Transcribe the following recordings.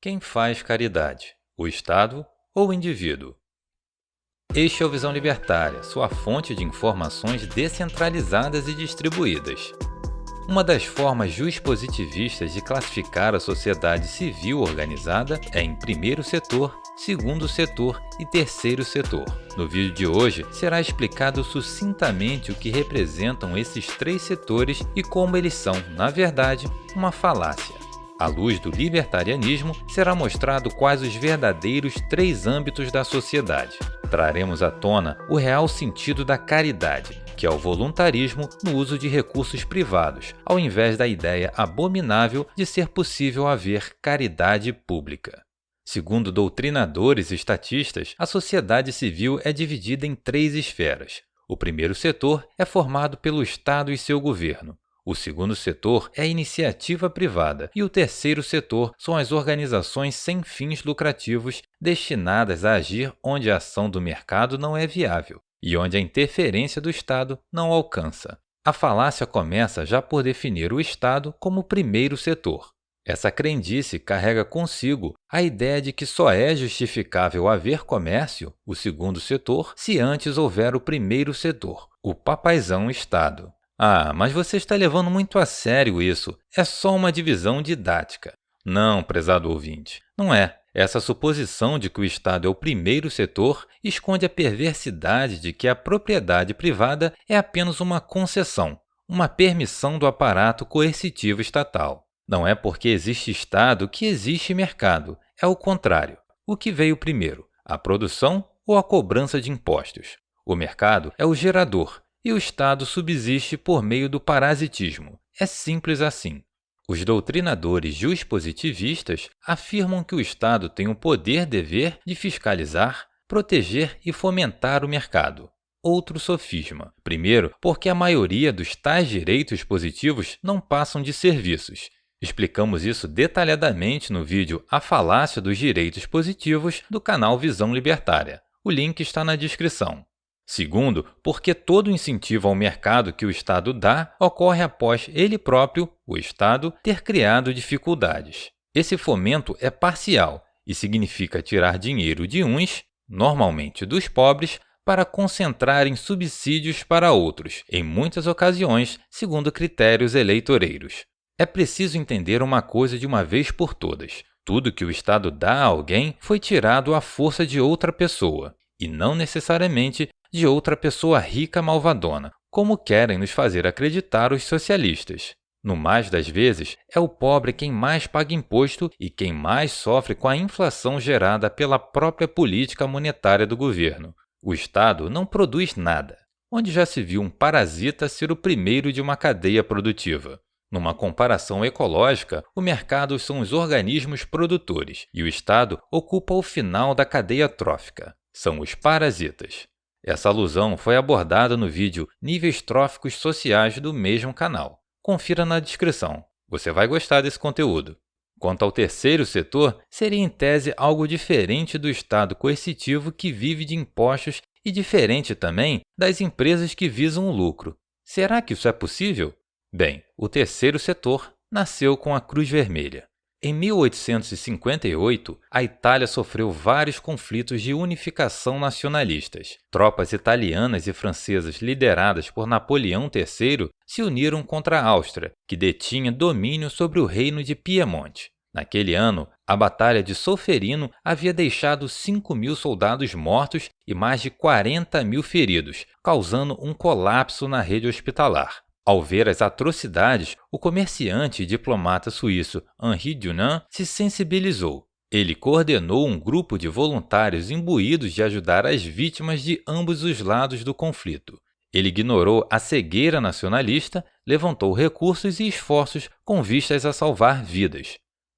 Quem faz caridade? O Estado ou o indivíduo? Este é o Visão Libertária, sua fonte de informações descentralizadas e distribuídas. Uma das formas juspositivistas de classificar a sociedade civil organizada é em primeiro setor, segundo setor e terceiro setor. No vídeo de hoje, será explicado sucintamente o que representam esses três setores e como eles são, na verdade, uma falácia. À luz do libertarianismo, será mostrado quais os verdadeiros três âmbitos da sociedade. Traremos à tona o real sentido da caridade, que é o voluntarismo no uso de recursos privados, ao invés da ideia abominável de ser possível haver caridade pública. Segundo doutrinadores e estatistas, a sociedade civil é dividida em três esferas. O primeiro setor é formado pelo Estado e seu governo. O segundo setor é a iniciativa privada e o terceiro setor são as organizações sem fins lucrativos destinadas a agir onde a ação do mercado não é viável e onde a interferência do Estado não alcança. A falácia começa já por definir o Estado como o primeiro setor. Essa crendice carrega consigo a ideia de que só é justificável haver comércio, o segundo setor, se antes houver o primeiro setor, o papaizão Estado. Ah, mas você está levando muito a sério isso. É só uma divisão didática. Não, prezado ouvinte, não é. Essa suposição de que o Estado é o primeiro setor esconde a perversidade de que a propriedade privada é apenas uma concessão, uma permissão do aparato coercitivo estatal. Não é porque existe Estado que existe mercado. É o contrário. O que veio primeiro, a produção ou a cobrança de impostos? O mercado é o gerador. E o Estado subsiste por meio do parasitismo. É simples assim. Os doutrinadores juspositivistas afirmam que o Estado tem o poder-dever de fiscalizar, proteger e fomentar o mercado. Outro sofisma. Primeiro, porque a maioria dos tais direitos positivos não passam de serviços. Explicamos isso detalhadamente no vídeo A Falácia dos Direitos Positivos do canal Visão Libertária. O link está na descrição. Segundo, porque todo incentivo ao mercado que o Estado dá ocorre após ele próprio, o Estado, ter criado dificuldades. Esse fomento é parcial e significa tirar dinheiro de uns, normalmente dos pobres, para concentrar em subsídios para outros, em muitas ocasiões, segundo critérios eleitoreiros. É preciso entender uma coisa de uma vez por todas. Tudo que o Estado dá a alguém foi tirado à força de outra pessoa, e não necessariamente de outra pessoa rica malvadona, como querem nos fazer acreditar os socialistas. No mais das vezes, é o pobre quem mais paga imposto e quem mais sofre com a inflação gerada pela própria política monetária do governo. O Estado não produz nada, onde já se viu um parasita ser o primeiro de uma cadeia produtiva. Numa comparação ecológica, o mercado são os organismos produtores e o Estado ocupa o final da cadeia trófica. São os parasitas. Essa alusão foi abordada no vídeo Níveis Tróficos Sociais do mesmo canal. Confira na descrição. Você vai gostar desse conteúdo. Quanto ao terceiro setor, seria em tese algo diferente do Estado coercitivo que vive de impostos e diferente também das empresas que visam o lucro. Será que isso é possível? Bem, o terceiro setor nasceu com a Cruz Vermelha. Em 1858, a Itália sofreu vários conflitos de unificação nacionalistas. Tropas italianas e francesas lideradas por Napoleão III se uniram contra a Áustria, que detinha domínio sobre o reino de Piemonte. Naquele ano, a Batalha de Solferino havia deixado 5.000 soldados mortos e mais de 40.000 feridos, causando um colapso na rede hospitalar. Ao ver as atrocidades, o comerciante e diplomata suíço Henri Dunant se sensibilizou. Ele coordenou um grupo de voluntários imbuídos de ajudar as vítimas de ambos os lados do conflito. Ele ignorou a cegueira nacionalista, levantou recursos e esforços com vistas a salvar vidas.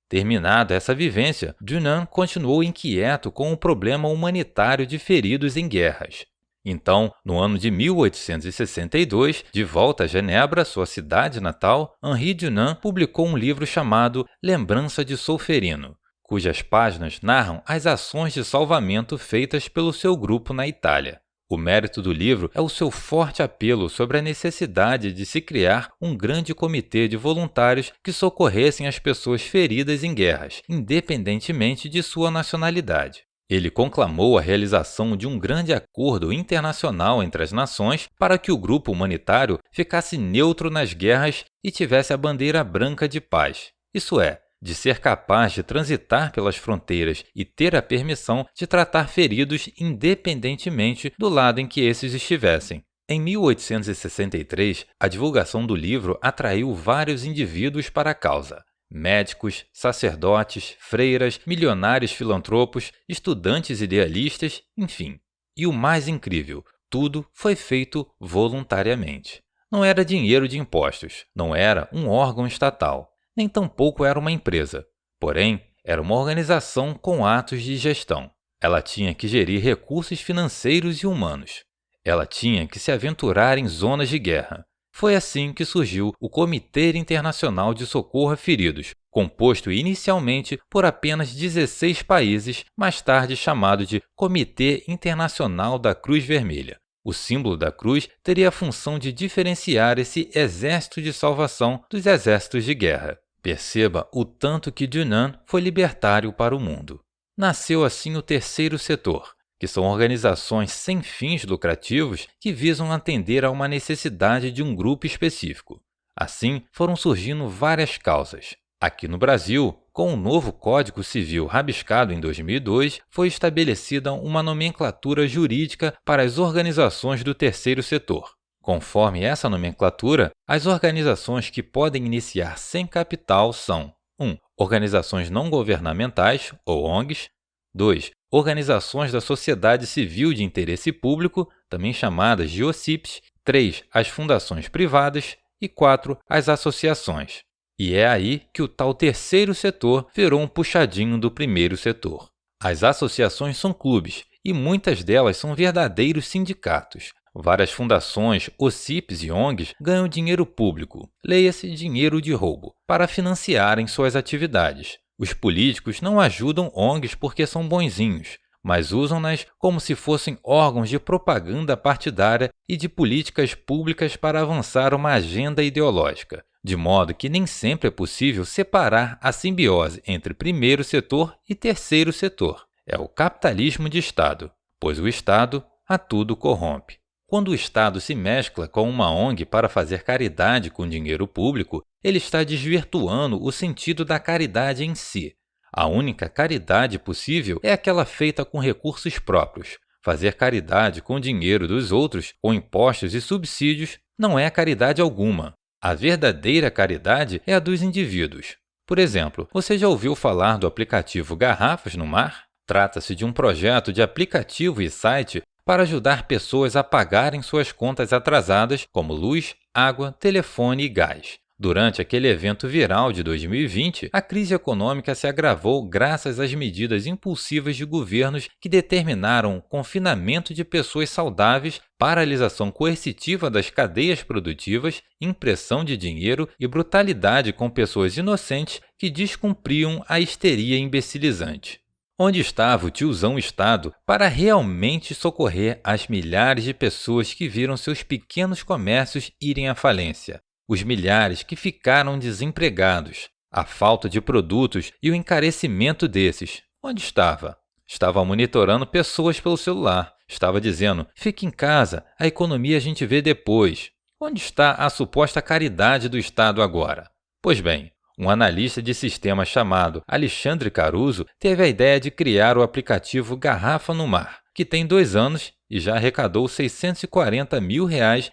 Terminada essa vivência, Dunant continuou inquieto com o problema humanitário de feridos em guerras. Então, no ano de 1862, de volta a Genebra, sua cidade natal, Henri Dunant publicou um livro chamado Lembrança de Solferino, cujas páginas narram as ações de salvamento feitas pelo seu grupo na Itália. O mérito do livro é o seu forte apelo sobre a necessidade de se criar um grande comitê de voluntários que socorressem as pessoas feridas em guerras, independentemente de sua nacionalidade. Ele conclamou a realização de um grande acordo internacional entre as nações para que o grupo humanitário ficasse neutro nas guerras e tivesse a bandeira branca de paz, isso é, de ser capaz de transitar pelas fronteiras e ter a permissão de tratar feridos independentemente do lado em que esses estivessem. Em 1863, a divulgação do livro atraiu vários indivíduos para a causa. Médicos, sacerdotes, freiras, milionários filantropos, estudantes idealistas, enfim. E o mais incrível, tudo foi feito voluntariamente. Não era dinheiro de impostos, não era um órgão estatal, nem tampouco era uma empresa. Porém, era uma organização com atos de gestão. Ela tinha que gerir recursos financeiros e humanos. Ela tinha que se aventurar em zonas de guerra. Foi assim que surgiu o Comitê Internacional de Socorro a Feridos, composto inicialmente por apenas 16 países, mais tarde chamado de Comitê Internacional da Cruz Vermelha. O símbolo da cruz teria a função de diferenciar esse exército de salvação dos exércitos de guerra. Perceba o tanto que Dunant foi libertário para o mundo. Nasceu assim o terceiro setor, que são organizações sem fins lucrativos que visam atender a uma necessidade de um grupo específico. Assim, foram surgindo várias causas. Aqui no Brasil, com o novo Código Civil rabiscado em 2002, foi estabelecida uma nomenclatura jurídica para as organizações do terceiro setor. Conforme essa nomenclatura, as organizações que podem iniciar sem capital são 1. Organizações não governamentais, ou ONGs. 2. Organizações da sociedade civil de interesse público, também chamadas de OCIPs. 3. As fundações privadas. E 4. As associações. E é aí que o tal terceiro setor virou um puxadinho do primeiro setor. As associações são clubes, e muitas delas são verdadeiros sindicatos. Várias fundações, OCIPs e ONGs ganham dinheiro público, leia-se dinheiro de roubo, para financiarem suas atividades. Os políticos não ajudam ONGs porque são bonzinhos, mas usam-nas como se fossem órgãos de propaganda partidária e de políticas públicas para avançar uma agenda ideológica, de modo que nem sempre é possível separar a simbiose entre primeiro setor e terceiro setor. É o capitalismo de Estado, pois o Estado a tudo corrompe. Quando o Estado se mescla com uma ONG para fazer caridade com dinheiro público, ele está desvirtuando o sentido da caridade em si. A única caridade possível é aquela feita com recursos próprios. Fazer caridade com dinheiro dos outros, com impostos e subsídios, não é caridade alguma. A verdadeira caridade é a dos indivíduos. Por exemplo, você já ouviu falar do aplicativo Garrafas no Mar? Trata-se de um projeto de aplicativo e site para ajudar pessoas a pagarem suas contas atrasadas, como luz, água, telefone e gás. Durante aquele evento viral de 2020, a crise econômica se agravou graças às medidas impulsivas de governos que determinaram o confinamento de pessoas saudáveis, paralisação coercitiva das cadeias produtivas, impressão de dinheiro e brutalidade com pessoas inocentes que descumpriam a histeria imbecilizante. Onde estava o tiozão Estado para realmente socorrer as milhares de pessoas que viram seus pequenos comércios irem à falência? Os milhares que ficaram desempregados, a falta de produtos e o encarecimento desses. Onde estava? Estava monitorando pessoas pelo celular. Estava dizendo, fique em casa, a economia a gente vê depois. Onde está a suposta caridade do Estado agora? Pois bem, um analista de sistemas chamado Alexandre Caruso teve a ideia de criar o aplicativo Garrafa no Mar, que tem 2 anos e já arrecadou R$ 640 mil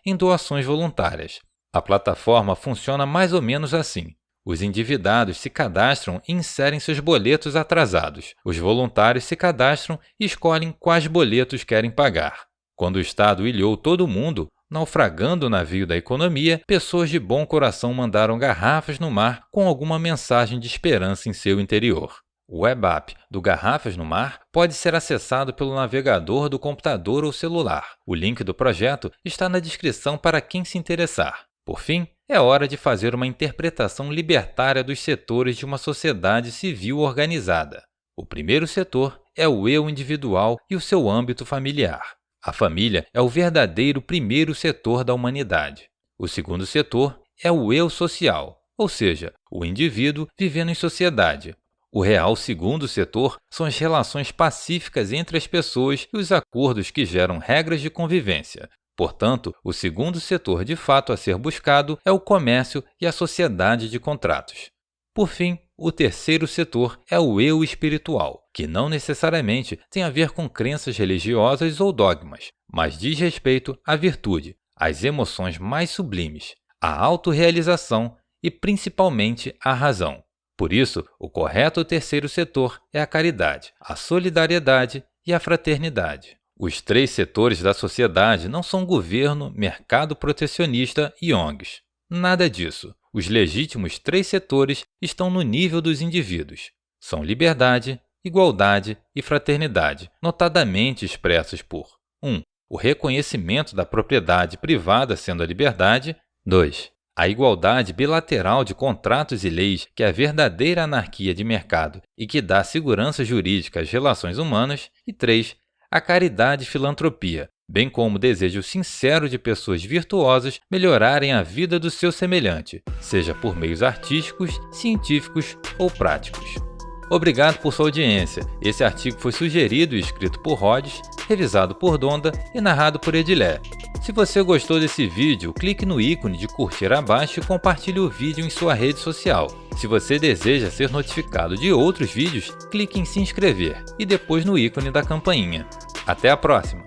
em doações voluntárias. A plataforma funciona mais ou menos assim. Os endividados se cadastram e inserem seus boletos atrasados. Os voluntários se cadastram e escolhem quais boletos querem pagar. Quando o Estado ilhou todo mundo, naufragando o navio da economia, pessoas de bom coração mandaram garrafas no mar com alguma mensagem de esperança em seu interior. O web app do Garrafas no Mar pode ser acessado pelo navegador do computador ou celular. O link do projeto está na descrição para quem se interessar. Por fim, é hora de fazer uma interpretação libertária dos setores de uma sociedade civil organizada. O primeiro setor é o eu individual e o seu âmbito familiar. A família é o verdadeiro primeiro setor da humanidade. O segundo setor é o eu social, ou seja, o indivíduo vivendo em sociedade. O real segundo setor são as relações pacíficas entre as pessoas e os acordos que geram regras de convivência. Portanto, o segundo setor de fato a ser buscado é o comércio e a sociedade de contratos. Por fim, o terceiro setor é o eu espiritual, que não necessariamente tem a ver com crenças religiosas ou dogmas, mas diz respeito à virtude, às emoções mais sublimes, à autorrealização e principalmente à razão. Por isso, o correto terceiro setor é a caridade, a solidariedade e a fraternidade. Os três setores da sociedade não são governo, mercado protecionista e ONGs. Nada disso. Os legítimos três setores estão no nível dos indivíduos. São liberdade, igualdade e fraternidade, notadamente expressos por 1. O reconhecimento da propriedade privada sendo a liberdade. 2. A igualdade bilateral de contratos e leis, que é a verdadeira anarquia de mercado e que dá segurança jurídica às relações humanas. E 3. A caridade e filantropia, bem como o desejo sincero de pessoas virtuosas melhorarem a vida do seu semelhante, seja por meios artísticos, científicos ou práticos. Obrigado por sua audiência. Esse artigo foi sugerido e escrito por Rhodes, revisado por Donda e narrado por Edilé. Se você gostou desse vídeo, clique no ícone de curtir abaixo e compartilhe o vídeo em sua rede social. Se você deseja ser notificado de outros vídeos, clique em se inscrever e depois no ícone da campainha. Até a próxima!